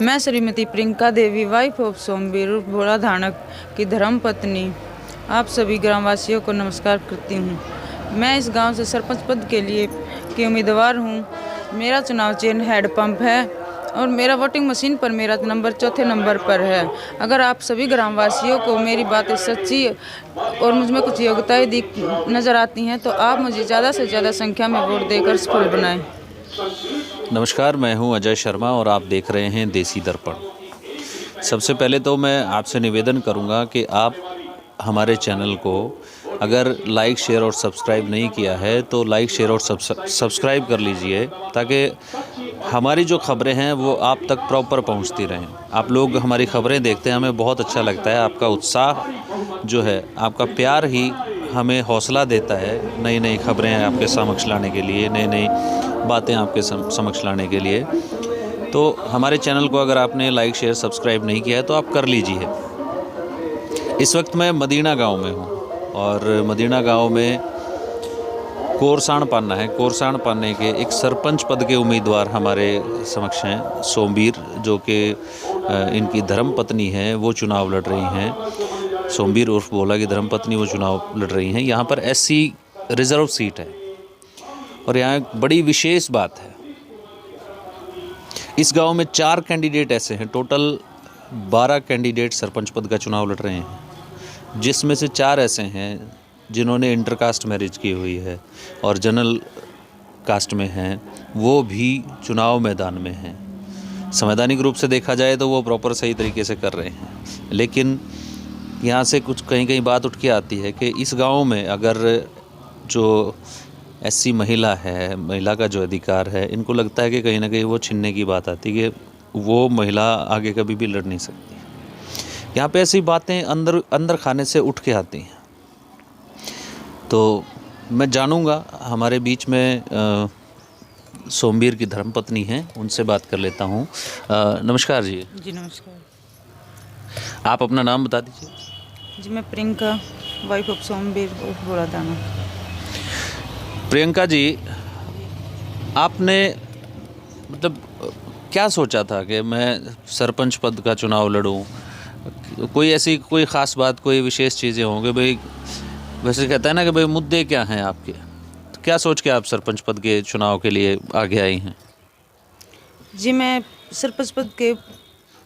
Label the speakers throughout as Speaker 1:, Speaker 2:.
Speaker 1: मैं श्रीमती प्रियंका देवी, wife of Somvir भोला धानक की धर्मपत्नी, आप सभी ग्रामवासियों को नमस्कार करती हूँ। मैं इस गांव से सरपंच पद के लिए की उम्मीदवार हूँ। मेरा चुनाव चिन्ह हैंडपंप है और मेरा वोटिंग मशीन पर मेरा नंबर चौथे नंबर पर है। अगर आप सभी ग्रामवासियों को मेरी बातें सच्ची और मुझमें कुछ योग्यताएं दिख नज़र आती हैं तो आप मुझे ज़्यादा से ज़्यादा संख्या में वोट देकर सफल बनाएं।
Speaker 2: नमस्कार, मैं हूं अजय शर्मा और आप देख रहे हैं देसी दर्पण। सबसे पहले तो मैं आपसे निवेदन करूंगा कि आप हमारे चैनल को अगर लाइक, शेयर और सब्सक्राइब नहीं किया है तो लाइक, शेयर और सब्सक्राइब कर लीजिए ताकि हमारी जो खबरें हैं वो आप तक प्रॉपर पहुंचती रहें। आप लोग हमारी खबरें देखते हैं, हमें बहुत अच्छा लगता है। आपका उत्साह जो है, आपका प्यार ही हमें हौसला देता है नई नई खबरें आपके समक्ष लाने के लिए, नई नई बातें आपके समक्ष लाने के लिए। तो हमारे चैनल को अगर आपने लाइक, शेयर, सब्सक्राइब नहीं किया है तो आप कर लीजिए। इस वक्त मैं मदीना गांव में हूं और मदीना गांव में कोरसाण पान्ना है। कोरसाण पान्ने के एक सरपंच पद के उम्मीदवार हमारे समक्ष हैं, सोमवीर, जो कि इनकी धर्मपत्नी हैं, वो चुनाव लड़ रही हैं। सोमवीर उर्फ भोला की धर्मपत्नी वो चुनाव लड़ रही हैं। यहाँ पर एससी रिजर्व सीट है और यहाँ एक बड़ी विशेष बात है, इस गांव में 4 कैंडिडेट ऐसे हैं, टोटल 12 कैंडिडेट सरपंच पद का चुनाव लड़ रहे हैं, जिसमें से 4 ऐसे हैं जिन्होंने इंटरकास्ट मैरिज की हुई है और जनरल कास्ट में हैं, वो भी चुनाव मैदान में हैं। संवैधानिक रूप से देखा जाए तो वो प्रॉपर सही तरीके से कर रहे हैं, लेकिन यहाँ से कुछ कहीं बात उठ के आती है कि इस गांव में अगर जो एससी महिला है, महिला का जो अधिकार है, इनको लगता है कि कहीं ना कहीं वो छीनने की बात आती है कि वो महिला आगे कभी भी लड़ नहीं सकती। यहाँ पे ऐसी बातें अंदर खाने से उठ के आती हैं। तो मैं जानूंगा, हमारे बीच में सोमवीर की धर्मपत्नी हैं, उनसे बात कर लेता हूँ। नमस्कार जी।
Speaker 1: जी नमस्कार।
Speaker 2: आप अपना नाम बता दीजिए।
Speaker 1: जी मैं प्रियंका, वाइफ ऑफ सोमवीर भोला धानक।
Speaker 2: प्रियंका जी, आपने मतलब क्या सोचा था कि मैं सरपंच पद का चुनाव लड़ूं? कोई ऐसी कोई ख़ास बात, कोई विशेष चीज़ें होंगी भाई? वैसे कहता है ना कि भाई मुद्दे क्या हैं आपके, तो क्या सोच के आप सरपंच पद के चुनाव के लिए आगे आई हैं?
Speaker 1: जी मैं सरपंच पद के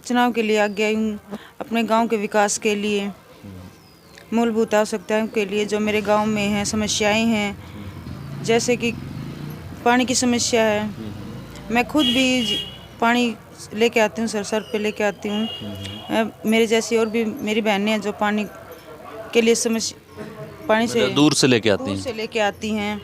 Speaker 1: चुनाव के लिए आगे आई हूँ अपने गांव के विकास के लिए, मूलभूत आवश्यकताओं के लिए। जो मेरे गांव में हैं समस्याएं हैं, जैसे कि पानी की समस्या है। मैं खुद भी पानी लेके आती हूँ, सर पे लेके आती हूँ। मेरे जैसी और भी मेरी बहनें हैं जो पानी के लिए पानी से
Speaker 2: दूर से लेके
Speaker 1: आती हैं।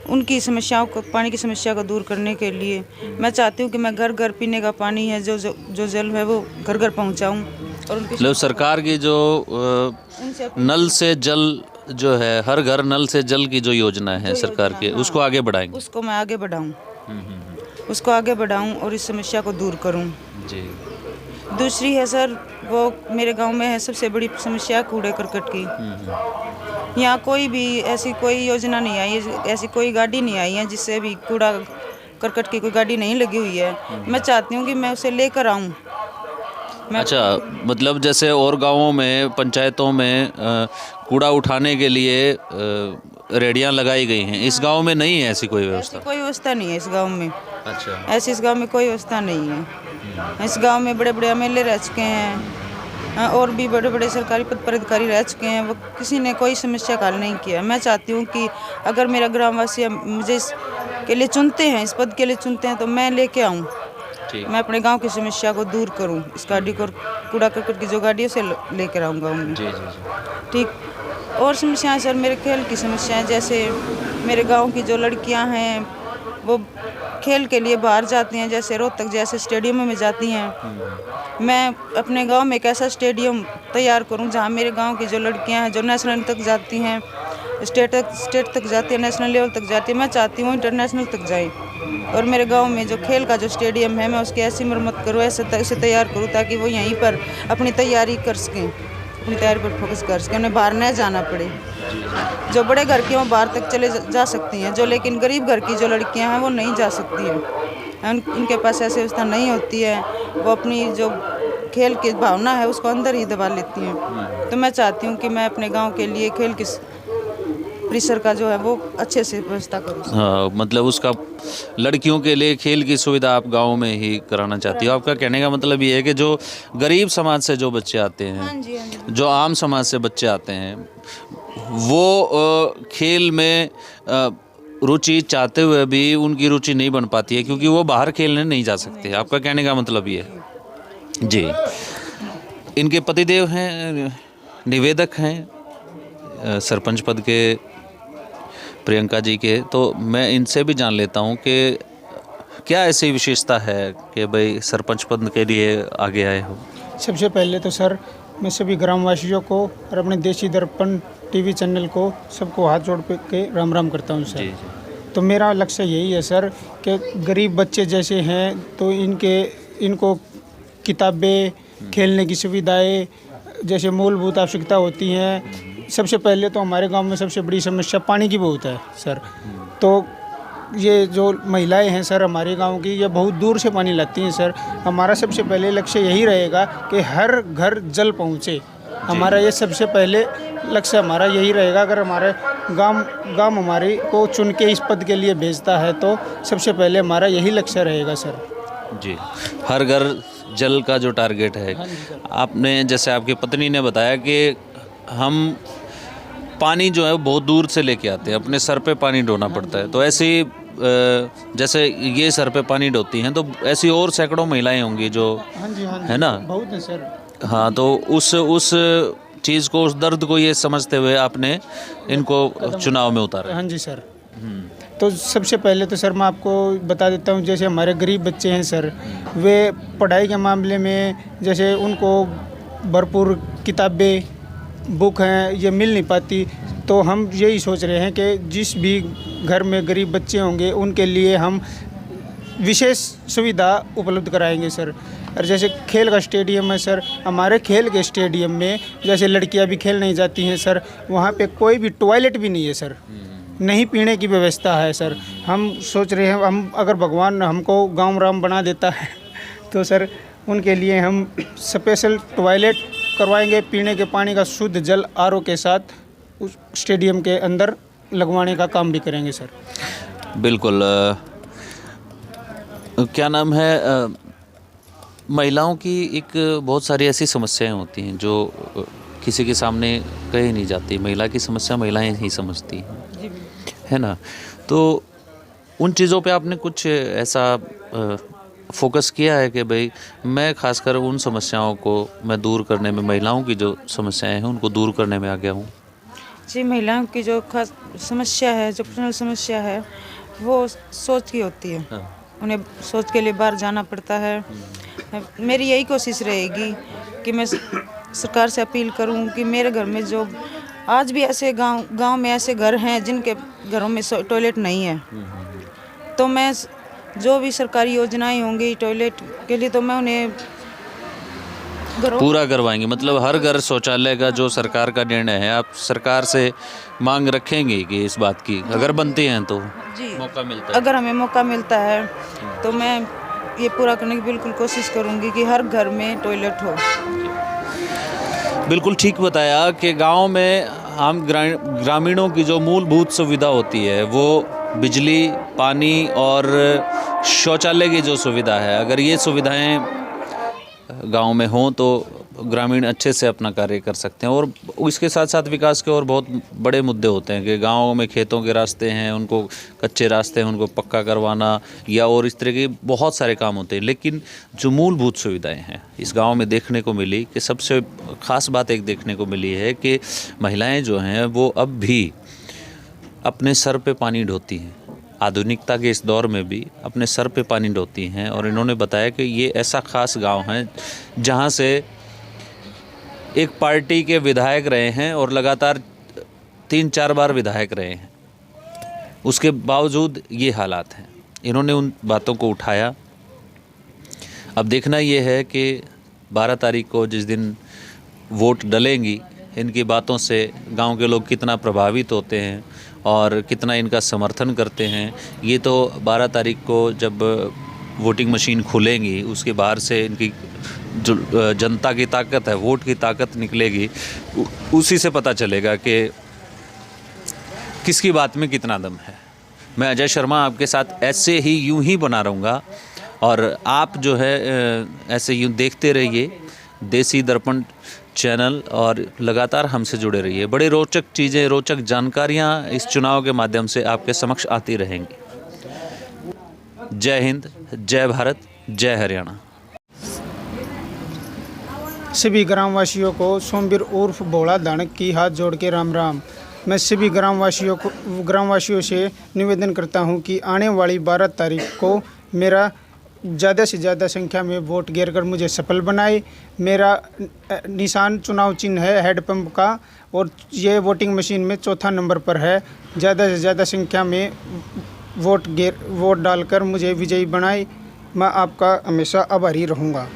Speaker 1: उनकी समस्याओं को, पानी की समस्या को दूर करने के लिए मैं चाहती हूँ कि मैं घर घर पीने का पानी है जो जल है वो घर घर पहुँचाऊँ। और उनकी
Speaker 2: मतलब सरकार की जो नल से जल जो है, हर घर नल से जल की जो योजना है सरकार की, उसको आगे बढ़ाएंगे।
Speaker 1: उसको मैं आगे बढ़ाऊँ, उसको आगे बढ़ाऊँ और इस समस्या को दूर करूँ
Speaker 2: जी।
Speaker 1: दूसरी है सर, वो मेरे गांव में है सबसे बड़ी समस्या कूड़े करकट की। यहाँ कोई भी ऐसी कोई योजना नहीं आई है, ऐसी कोई गाड़ी नहीं आई है जिससे भी कूड़ा करकट की कोई गाड़ी नहीं लगी हुई है। मैं चाहती हूँ कि मैं उसे लेकर आऊँ।
Speaker 2: अच्छा, मतलब जैसे और गांवों में, पंचायतों में कूड़ा उठाने के लिए रेडियां लगाई गई हैं, इस गांव में नहीं है ऐसी कोई व्यवस्था?
Speaker 1: कोई व्यवस्था नहीं है इस गांव में।
Speaker 2: अच्छा।
Speaker 1: ऐसी इस गांव में कोई व्यवस्था नहीं है। इस गांव में बड़े बड़े एमएलए रह चुके हैं और भी बड़े बड़े सरकारी पद पर अधिकारी रह चुके हैं, वो किसी ने कोई समस्या का हल नहीं किया। मैं चाहती हूँ कि अगर मेरा ग्रामवासी मुझे इसके लिए चुनते हैं, इस पद के लिए चुनते हैं, तो मैं लेके आऊँ, मैं अपने गांव की समस्या को दूर करूं। इस गाड़ी को, कूड़ा करकट की जो गाड़ी है उसे लेकर आऊँगा गाँव में।
Speaker 2: जी जी जी।
Speaker 1: ठीक। और समस्याएं सर, मेरे खेल की समस्याएं, जैसे मेरे गांव की जो लड़कियां हैं वो खेल के लिए बाहर जाती हैं, जैसे रोहतक जैसे स्टेडियम में जाती हैं। मैं अपने गांव में एक ऐसा स्टेडियम तैयार करूं जहां मेरे गांव की जो लड़कियां हैं जो नेशनल तक जाती हैं, स्टेट तक जाती है, नेशनल लेवल तक जाती है, मैं चाहती हूँ इंटरनेशनल तक जाए। और मेरे गांव में जो खेल का जो स्टेडियम है, मैं उसकी ऐसी मरम्मत करूँ, ऐसे तैयार करूँ ताकि वो यहीं पर अपनी तैयारी कर सकें, अपनी तैयारी पर फोकस कर सकें, उन्हें बाहर न जाना पड़े। जो बड़े घर की हैं वो बाहर तक चले जा सकती हैं, जो लेकिन गरीब घर की जो लड़कियां हैं वो नहीं जा सकती हैं। उनके पास ऐसी व्यवस्था नहीं होती है, वो अपनी जो खेल की भावना है उसको अंदर ही दबा लेती हैं। तो मैं चाहती हूँ कि मैं अपने गांव के लिए खेल की परिसर का जो है वो अच्छे से व्यवस्था करूँ।
Speaker 2: हाँ, मतलब उसका लड़कियों के लिए खेल की सुविधा आप गांव में ही कराना चाहती हो। आपका कहने का मतलब ये है कि जो गरीब समाज से जो बच्चे आते हैं,
Speaker 1: हाँ जी, हाँ जी।
Speaker 2: जो आम समाज से बच्चे आते हैं, वो खेल में रुचि चाहते हुए भी उनकी रुचि नहीं बन पाती है क्योंकि वो बाहर खेलने नहीं जा सकते। आपका कहने का मतलब ये है जी। इनके पतिदेव हैं, निवेदक हैं सरपंच पद के, प्रियंका जी के। तो मैं इनसे भी जान लेता हूँ कि क्या ऐसी विशेषता है कि भाई सरपंच पद के लिए आगे आए हो।
Speaker 3: सबसे पहले तो सर मैं सभी ग्रामवासियों को और अपने देसी दर्पण टीवी चैनल को सबको हाथ जोड़ के राम राम करता हूँ सर। तो मेरा लक्ष्य यही है सर कि गरीब बच्चे जैसे हैं तो इनको किताबें, खेलने की सुविधाएं, जैसे मूलभूत आवश्यकता होती हैं। सबसे पहले तो हमारे गांव में सबसे बड़ी समस्या पानी की बहुत है सर। तो ये जो महिलाएं हैं सर हमारे गांव की, ये बहुत दूर से पानी लाती हैं सर। हमारा सबसे पहले लक्ष्य यही रहेगा कि हर घर जल पहुंचे। हमारा ये सबसे पहले लक्ष्य हमारा यही रहेगा। अगर हमारे गांव हमारे को चुन के इस पद के लिए भेजता है तो सबसे पहले हमारा यही लक्ष्य रहेगा सर
Speaker 2: जी। हर घर जल का जो टारगेट है, आपने जैसे आपकी पत्नी ने बताया कि हम पानी जो है वो बहुत दूर से लेके आते हैं, अपने सर पे पानी ढोना पड़ता है। तो ऐसी जैसे ये सर पे पानी ढोती हैं तो ऐसी और सैकड़ों महिलाएं होंगी जो है ना,
Speaker 3: बहुत है सर।
Speaker 2: हाँ, तो उस चीज़ को, उस दर्द को ये समझते हुए आपने इनको चुनाव में उतारा।
Speaker 3: हाँ जी सर। तो सबसे पहले तो सर मैं आपको बता देता हूँ, जैसे हमारे गरीब बच्चे हैं सर, वे पढ़ाई के मामले में जैसे उनको भरपूर किताबें, बुक हैं, ये मिल नहीं पाती। तो हम यही सोच रहे हैं कि जिस भी घर में गरीब बच्चे होंगे उनके लिए हम विशेष सुविधा उपलब्ध कराएंगे सर। और जैसे खेल का स्टेडियम है सर, हमारे खेल के स्टेडियम में जैसे लड़कियां भी खेल नहीं जाती हैं सर, वहाँ पे कोई भी टॉयलेट भी नहीं है सर, नहीं पीने की व्यवस्था है सर। हम सोच रहे हैं, हम अगर भगवान हमको गाँव राम बना देता है तो सर उनके लिए हम स्पेशल टॉयलेट करवाएंगे, पीने के पानी का शुद्ध जल आरओ के साथ उस स्टेडियम के अंदर लगवाने का काम भी करेंगे सर।
Speaker 2: बिल्कुल। क्या नाम है, महिलाओं की एक बहुत सारी ऐसी समस्याएं होती हैं जो किसी के सामने कही नहीं जाती। महिला की समस्या महिलाएं ही समझती हैं, है ना। तो उन चीज़ों पे आपने कुछ ऐसा फोकस किया है कि भाई मैं खासकर उन समस्याओं को मैं दूर करने में, महिलाओं की जो समस्याएं हैं उनको दूर करने में आ गया हूँ।
Speaker 1: जी, महिलाओं की जो खास समस्या है, जो पर्सनल समस्या है, वो सोच की होती है।
Speaker 2: हाँ।
Speaker 1: उन्हें सोच के लिए बाहर जाना पड़ता है। मेरी यही कोशिश रहेगी कि मैं सरकार से अपील करूं कि मेरे घर में जो आज भी ऐसे गांव में ऐसे घर हैं जिनके घरों में टॉयलेट नहीं है, तो मैं जो भी सरकारी योजनाएं होंगी टॉयलेट के लिए तो मैं उन्हें
Speaker 2: पूरा करवाएंगे। मतलब हर घर शौचालय का जो सरकार का निर्णय है, आप सरकार से मांग रखेंगे कि इस बात की अगर बनती हैं तो
Speaker 1: जी
Speaker 2: मौका मिलता है,
Speaker 1: अगर हमें मौका मिलता है तो मैं ये पूरा करने की बिल्कुल कोशिश करूंगी कि हर घर में टॉयलेट हो।
Speaker 2: बिल्कुल ठीक बताया कि गांव में हम ग्रामीणों की जो मूलभूत सुविधा होती है वो बिजली, पानी और शौचालय की जो सुविधा है, अगर ये सुविधाएं गांव में हों तो ग्रामीण अच्छे से अपना कार्य कर सकते हैं। और इसके साथ साथ विकास के और बहुत बड़े मुद्दे होते हैं कि गाँव में खेतों के रास्ते हैं, उनको कच्चे रास्ते हैं, उनको पक्का करवाना या और इस तरह के बहुत सारे काम होते हैं। लेकिन जो मूलभूत सुविधाएं हैं इस गांव में देखने को मिली कि सबसे ख़ास बात एक देखने को मिली है कि महिलाएं जो हैं वो अब भी अपने सर पे पानी ढोती हैं। आधुनिकता के इस दौर में भी अपने सर पे पानी ढोती हैं। और इन्होंने बताया कि ये ऐसा ख़ास गांव है जहां से एक पार्टी के विधायक रहे हैं और लगातार 3-4 बार विधायक रहे हैं, उसके बावजूद ये हालात हैं। इन्होंने उन बातों को उठाया। अब देखना ये है कि 12 तारीख को जिस दिन वोट डलेंगी, इनकी बातों से गांव के लोग कितना प्रभावित होते हैं और कितना इनका समर्थन करते हैं। ये तो 12 तारीख को जब वोटिंग मशीन खुलेंगी उसके बाहर से इनकी जो जनता की ताकत है, वोट की ताकत निकलेगी, उसी से पता चलेगा कि किसकी बात में कितना दम है। मैं अजय शर्मा आपके साथ ऐसे ही यूं ही बना रहूँगा और आप जो है ऐसे यूं देखते रहिए देसी दर्पण चैनल और लगातार हमसे जुड़े रहिए। बड़े रोचक चीज़ें, रोचक जानकारियाँ इस चुनाव के माध्यम से आपके समक्ष आती रहेंगी। जय हिंद, जय भारत, जय हरियाणा।
Speaker 3: सभी ग्रामवासियों को सोमवीर उर्फ भोला दानक की हाथ जोड़ के राम राम। मैं सभी ग्रामवासियों से निवेदन करता हूं कि आने वाली 12 तारीख को मेरा ज़्यादा से ज़्यादा संख्या में वोट गिर कर मुझे सफल बनाए। मेरा निशान चुनाव चिन्ह है हैंडपंप का और ये वोटिंग मशीन में चौथा नंबर पर है। ज़्यादा से ज़्यादा संख्या में वोट डालकर मुझे विजयी बनाए। मैं आपका हमेशा आभारी रहूँगा।